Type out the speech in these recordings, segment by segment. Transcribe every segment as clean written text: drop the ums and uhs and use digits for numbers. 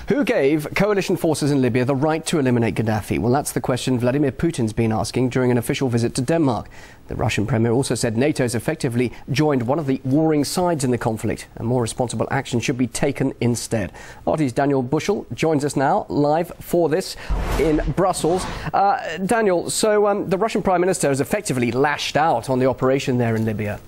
Who gave coalition forces in Libya the right to eliminate Gaddafi? Well, that's the question Vladimir Putin's been asking during an official visit to Denmark. The Russian premier also said NATO has effectively joined one of the warring sides in the conflict, and more responsible action should be taken instead. RT's Daniel Bushell joins us now live for this in Brussels. Daniel, so the Russian Prime Minister has effectively lashed out on the operation there in Libya.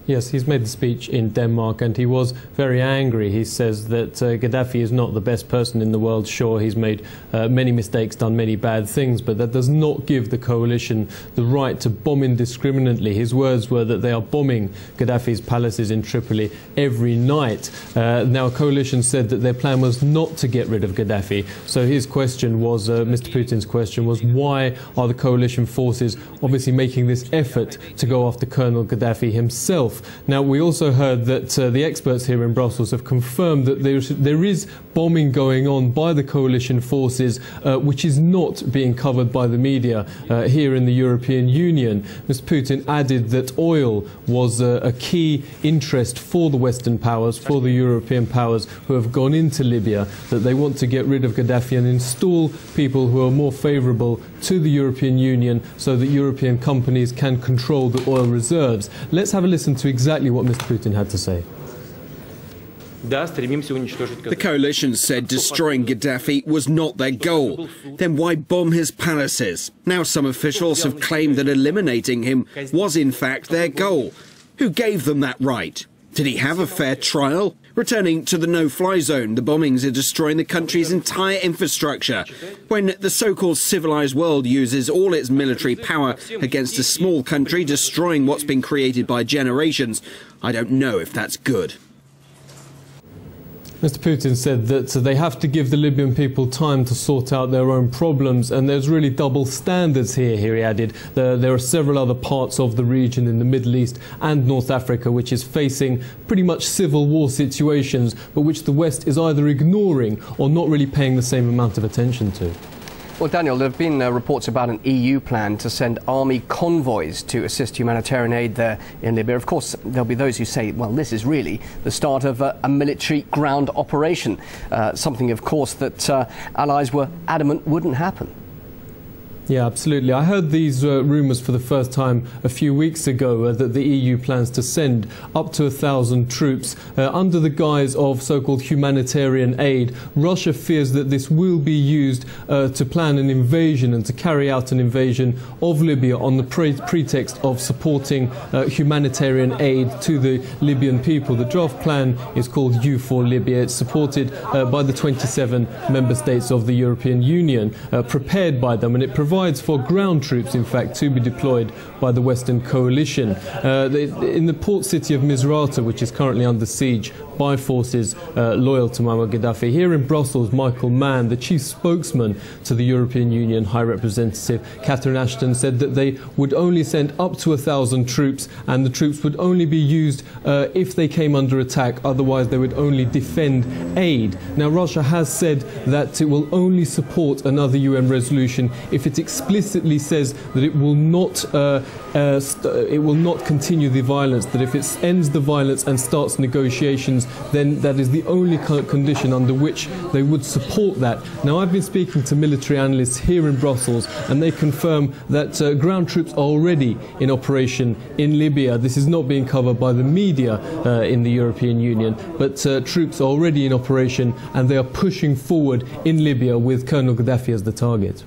Yes, he's made the speech in Denmark and he was very angry. He says that Gaddafi is not the best person in the world. Sure, he's made many mistakes, done many bad things, but that does not give the coalition the right to bomb indiscriminately. His words were that they are bombing Gaddafi's palaces in Tripoli every night. Now, a coalition said that their plan was not to get rid of Gaddafi. So his question was, Mr. Putin's question was, why are the coalition forces obviously making this effort to go after Colonel Gaddafi himself? Now, we also heard that the experts here in Brussels have confirmed that there is bombing going on by the coalition forces, which is not being covered by the media here in the European Union. Mr. Putin added that oil was a key interest for the Western powers, for the European powers who have gone into Libya, that they want to get rid of Gaddafi and install people who are more favourable to the European Union so that European companies can control the oil reserves. Let's have a listen to exactly what Mr. Putin had to say. The coalition said destroying Gaddafi was not their goal. Then why bomb his palaces? Now some officials have claimed that eliminating him was in fact their goal. Who gave them that right? Did he have a fair trial? Returning to the no-fly zone, the bombings are destroying the country's entire infrastructure. When the so-called civilized world uses all its military power against a small country, destroying what's been created by generations, I don't know if that's good. Mr. Putin said that they have to give the Libyan people time to sort out their own problems, and there's really double standards here, he added. There are several other parts of the region in the Middle East and North Africa which is facing pretty much civil war situations, but which the West is either ignoring or not really paying the same amount of attention to. Well, Daniel, there have been reports about an EU plan to send army convoys to assist humanitarian aid there in Libya. Of course, there'll be those who say, well, this is really the start of a military ground operation, something, of course, that allies were adamant wouldn't happen. Yeah, absolutely. I heard these rumours for the first time a few weeks ago that the EU plans to send up to 1,000 troops under the guise of so-called humanitarian aid. Russia fears that this will be used to plan an invasion and to carry out an invasion of Libya on the pretext of supporting humanitarian aid to the Libyan people. The draft plan is called U4 Libya. It's supported by the 27 member states of the European Union, prepared by them, and it provides for ground troops, in fact, to be deployed by the Western coalition. In the port city of Misrata, which is currently under siege by forces loyal to Muammar Gaddafi. Here in Brussels, Michael Mann, the chief spokesman to the European Union High Representative Catherine Ashton, said that they would only send up to 1,000 troops, and the troops would only be used if they came under attack. Otherwise, they would only defend aid. Now, Russia has said that it will only support another UN resolution if it explicitly says that it will not continue the violence, that if it ends the violence and starts negotiations, then that is the only condition under which they would support that. Now, I've been speaking to military analysts here in Brussels, and they confirm that ground troops are already in operation in Libya. This is not being covered by the media in the European Union, but troops are already in operation, and they are pushing forward in Libya with Colonel Gaddafi as the target.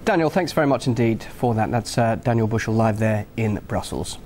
Daniel, thanks very much indeed for that. That's Daniel Bushell live there in Brussels.